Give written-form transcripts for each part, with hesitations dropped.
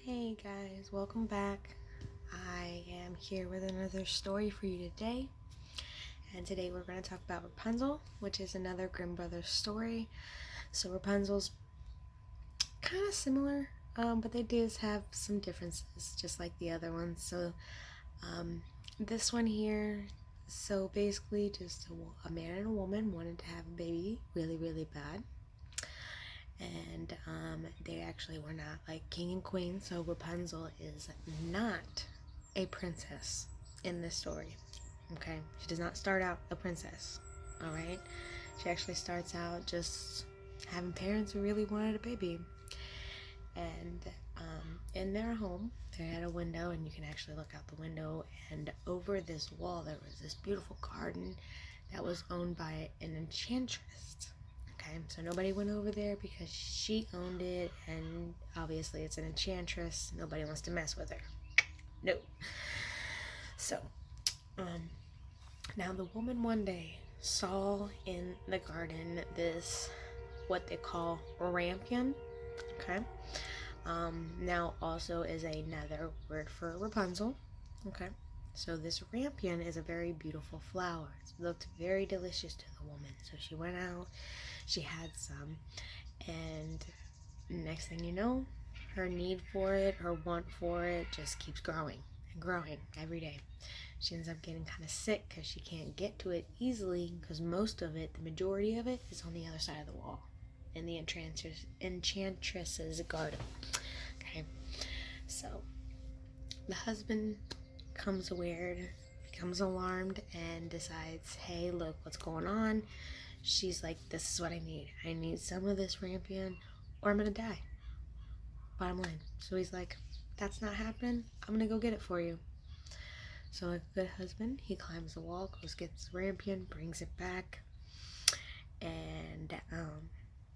Hey guys, welcome back. I am here with another story for you today. And today we're going to talk about Rapunzel, which is another Grimm Brothers story. So Rapunzel's kind of similar, but they do have some differences, just like the other ones. So this one here, so basically just a man and a woman wanted to have a baby really, really bad. And they actually were not like king and queen, so Rapunzel is not a princess in this story. Okay, she does not start out a princess. All right, she actually starts out just having parents who really wanted a baby. And in their home, they had a window, and you can actually look out the window, and over this wall there was this beautiful garden that was owned by an enchantress. Okay, so nobody went over there because she owned it, and obviously it's an enchantress. Nobody wants to mess with her. No. So, now the woman one day saw in the garden this, what they call rampion. Okay. Now also is another word for Rapunzel. Okay. So this rampion is a very beautiful flower. It looked very delicious to the woman. So she went out, she had some, and next thing you know, her need for it, her want for it just keeps growing and growing every day. She ends up getting kind of sick because she can't get to it easily, because most of it, the majority of it, is on the other side of the wall in the enchantress's garden. Okay, so the husband becomes aware, becomes alarmed, and decides, hey, look, what's going on? She's like, this is what I need. I need some of this rampion or I'm gonna die. Bottom line. So he's like, that's not happening. I'm gonna go get it for you. So like a good husband, he climbs the wall, goes gets the rampion, brings it back, and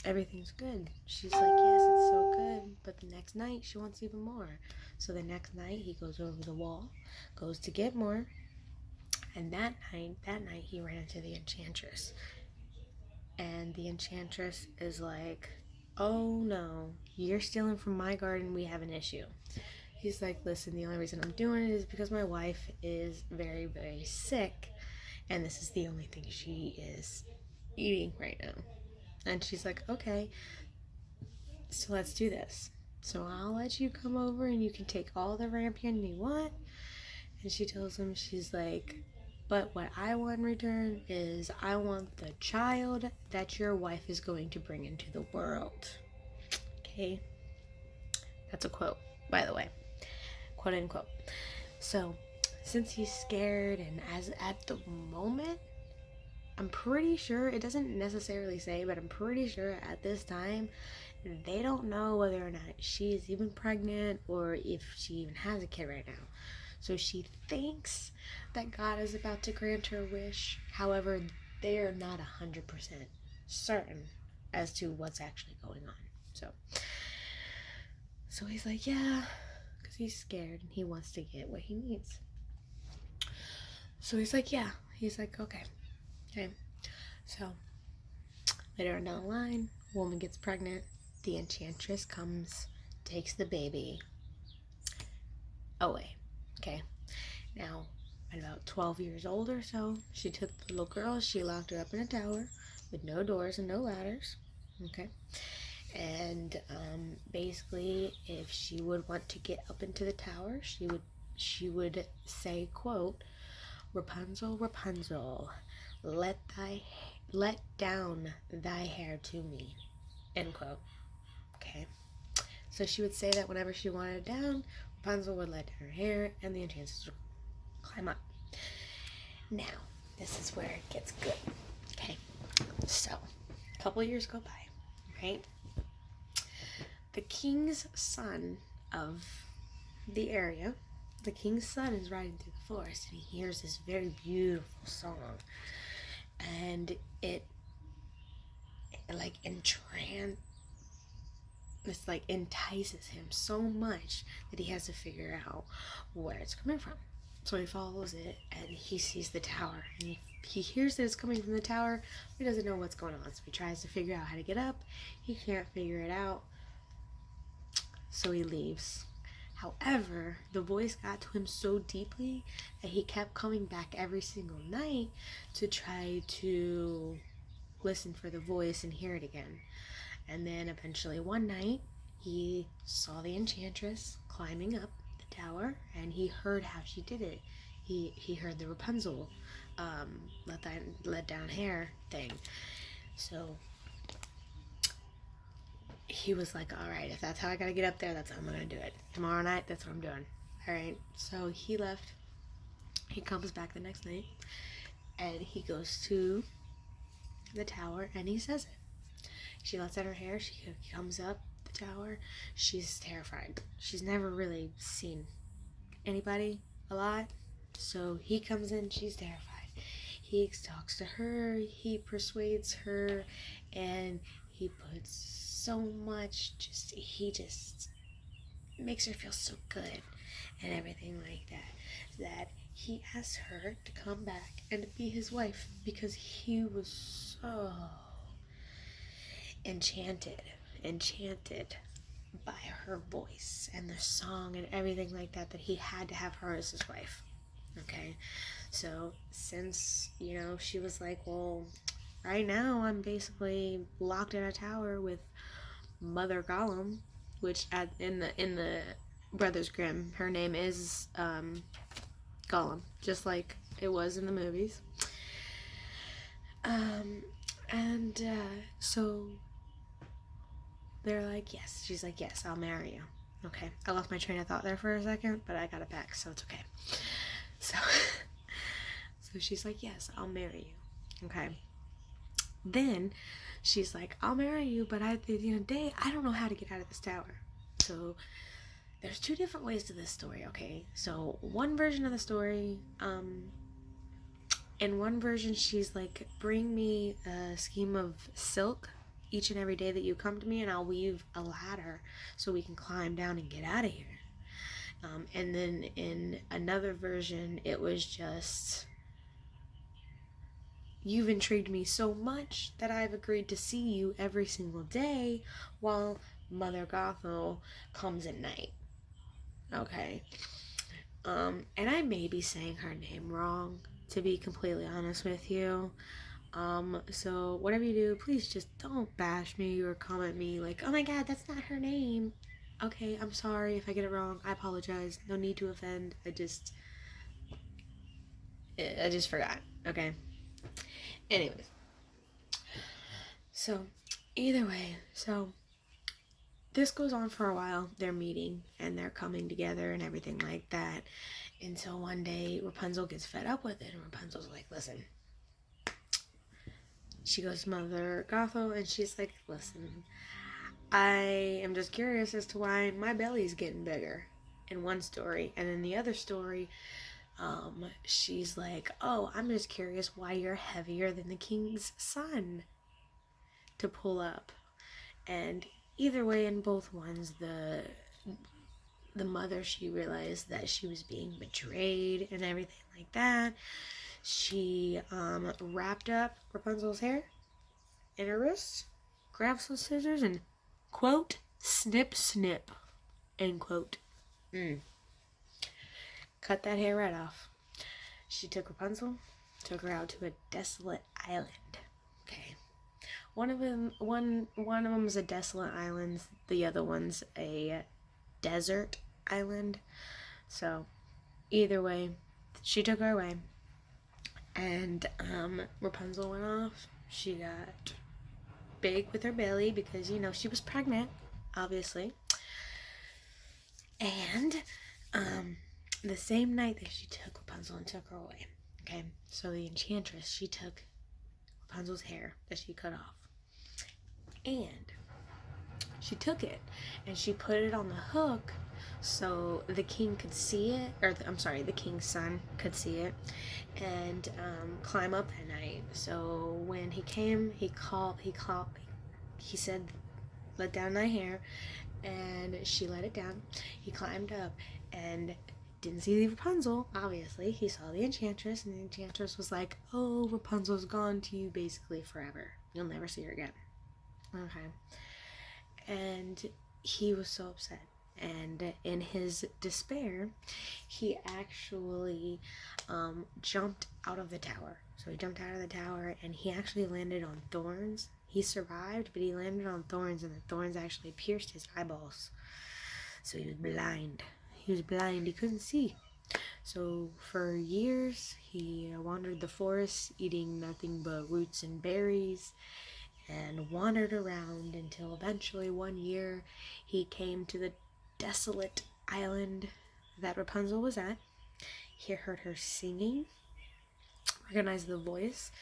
everything's good. She's like, yes, it's so good. But the next night, she wants even more. So the next night, he goes over the wall, goes to get more, and that night, he ran into the enchantress. And the enchantress is like, oh no, you're stealing from my garden, we have an issue. He's like, listen, the only reason I'm doing it is because my wife is very, very sick, and this is the only thing she is eating right now. And she's like, okay, so let's do this. So I'll let you come over and you can take all the rampion you want. And she tells him, she's like, but what I want in return is I want the child that your wife is going to bring into the world. Okay? That's a quote, by the way. Quote unquote. So, since he's scared, and as at the moment, I'm pretty sure, it doesn't necessarily say, but I'm pretty sure at this time, they don't know whether or not she is even pregnant or if she even has a kid right now. So she thinks that God is about to grant her wish. However, they are not 100% certain as to what's actually going on. So he's like, yeah, because he's scared and he wants to get what he needs. So he's like, yeah. He's like, okay. So later on down the line, woman gets pregnant. The enchantress comes, takes the baby away. Okay. Now, at about 12 years old or so, she took the little girl, she locked her up in a tower with no doors and no ladders. Okay. And basically, if she would want to get up into the tower, she would say, quote, Rapunzel, Rapunzel, let down thy hair to me, end quote. Okay. So she would say that whenever she wanted it down, Rapunzel would let down her hair, and the enchantress would climb up. Now, this is where it gets good. Okay. So, a couple years go by, right? The king's son of the area, the king's son is riding through the forest, and he hears this very beautiful song. And it entices him so much that he has to figure out where it's coming from. So he follows it, and he sees the tower, and he hears that it's coming from the tower, but he doesn't know what's going on. So he tries to figure out how to get up. He can't figure it out, so he leaves. However, the voice got to him so deeply that he kept coming back every single night to try to listen for the voice and hear it again. And then eventually one night, he saw the enchantress climbing up the tower, and he heard how she did it. He heard the Rapunzel let down hair thing. So he was like, all right, if that's how I gotta get up there, that's how I'm gonna do it. Tomorrow night, that's what I'm doing. All right. So he left. He comes back the next night, and he goes to the tower, and he says it. She lets out her hair. She comes up the tower. She's terrified. She's never really seen anybody a lot. So he comes in. She's terrified. He talks to her. He persuades her, and he puts so much. He just makes her feel so good and everything like that. That he asks her to come back and to be his wife because he was so enchanted by her voice and the song and everything like that, that he had to have her as his wife. Okay, so since, she was like, well, right now I'm basically locked in a tower with Mother Gollum, which in the Brothers Grimm, her name is Gollum, just like it was in the movies. So they're like, yes. She's like, yes, I'll marry you. Okay, I lost my train of thought there for a second, but I got it back, so it's okay. So she's like, yes, I'll marry you. Okay. Then she's like, I'll marry you, but at the end of the day, I don't know how to get out of this tower. So there's two different ways to this story, okay? So one version of the story, in one version, she's like, bring me a skein of silk each and every day that you come to me, and I'll weave a ladder so we can climb down and get out of here. And then in another version, it was just, you've intrigued me so much that I've agreed to see you every single day while Mother Gothel comes at night. Okay. And I may be saying her name wrong, to be completely honest with you. So whatever you do, please just don't bash me or comment me like, oh my god, that's not her name. Okay, I'm sorry if I get it wrong. I apologize. No need to offend. I just forgot. Okay. Anyways. So, either way, this goes on for a while. They're meeting and they're coming together and everything like that. Until one day Rapunzel gets fed up with it, and Rapunzel's like, listen. She goes to Mother Gothel and she's like, listen, I am just curious as to why my belly's getting bigger in one story. And in the other story, she's like, oh, I'm just curious why you're heavier than the king's son to pull up. And either way, in both ones, the mother, she realized that she was being betrayed and everything like that. She wrapped up Rapunzel's hair in her wrists, grabbed some scissors, and quote, snip, snip, end quote. Cut that hair right off. She took Rapunzel, took her out to a desolate island. Okay. One of them was a desolate island. The other one's a desert island. So, either way, she took her away. And Rapunzel went off. She got big with her belly because, she was pregnant, obviously. And the same night that she took Rapunzel and took her away, okay, so the enchantress, she took Rapunzel's hair that she cut off. And she took it and she put it on the hook so the king could see it, the king's son could see it and climb up at night. So when he came, he said, let down thy hair, and she let it down. He climbed up and didn't see the Rapunzel, obviously. He saw the enchantress, and the enchantress was like, oh, Rapunzel's gone to you basically forever. You'll never see her again. Okay. And he was so upset. And in his despair, he actually jumped out of the tower. So he jumped out of the tower and he actually landed on thorns. He survived, but he landed on thorns, and the thorns actually pierced his eyeballs. So he was blind. He was blind. He couldn't see. So for years, he wandered the forest, eating nothing but roots and berries, and wandered around until eventually one year he came to the desolate island that Rapunzel was at. He heard her singing, recognized the voice,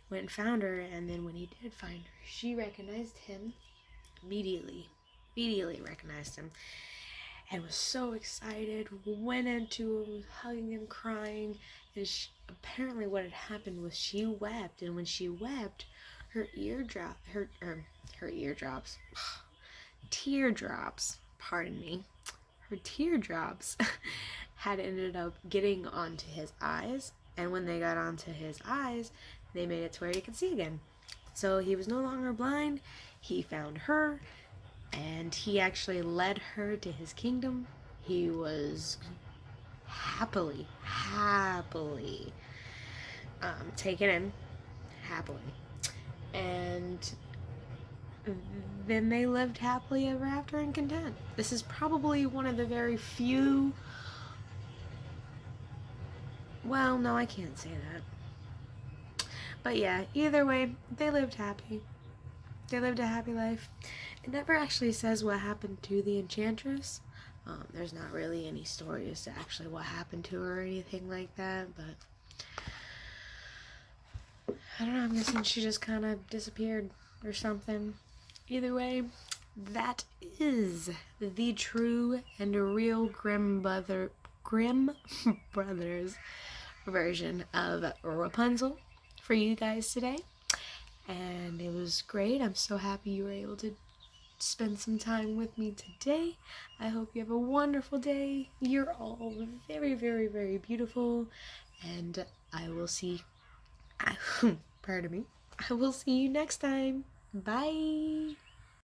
went and found her, and then when he did find her, she recognized him immediately recognized him, and was so excited, went into him, hugging him, crying, and apparently what had happened was she wept, and when she wept, her teardrops, pardon me, her teardrops had ended up getting onto his eyes, and when they got onto his eyes, they made it to where he could see again. So he was no longer blind. He found her, and he actually led her to his kingdom. He was happily taken in, happily. And then they lived happily ever after in content. This is probably one of the very few... Well, no, I can't say that. But yeah, either way, they lived happy. They lived a happy life. It never actually says what happened to the enchantress. There's not really any story as to actually what happened to her or anything like that, but I don't know, I'm guessing she just kind of disappeared or something. Either way, that is the true and real Grimm Brothers version of Rapunzel for you guys today. And it was great. I'm so happy you were able to spend some time with me today. I hope you have a wonderful day. You're all very, very, very beautiful. And I will see... pardon me. I will see you next time. Bye.